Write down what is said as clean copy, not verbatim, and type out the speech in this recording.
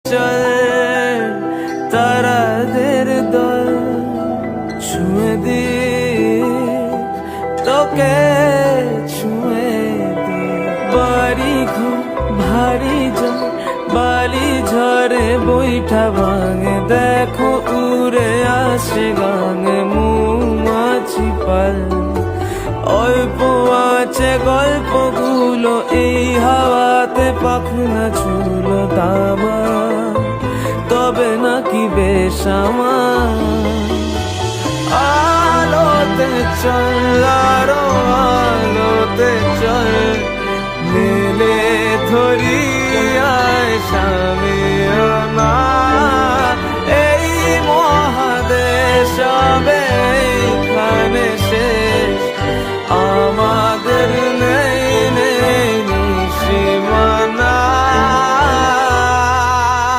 চল তারাদের দল ছুঁয়ে দি তোকে ছুঁয়ে দি বাড়ি ঘর ভারী জল বালি ঝরে বৈঠা ভাঙে দেখো উড়ে আসে গাঙে মৌমাছি পাল অল্প আছে গল্পগুলো এই হাওয়াতে পাখনা ঝুলো দামা তবে নাকি বেশ আমার আলোতে চল আরো আলোতে চল মেলে ধরি আয় স্বামী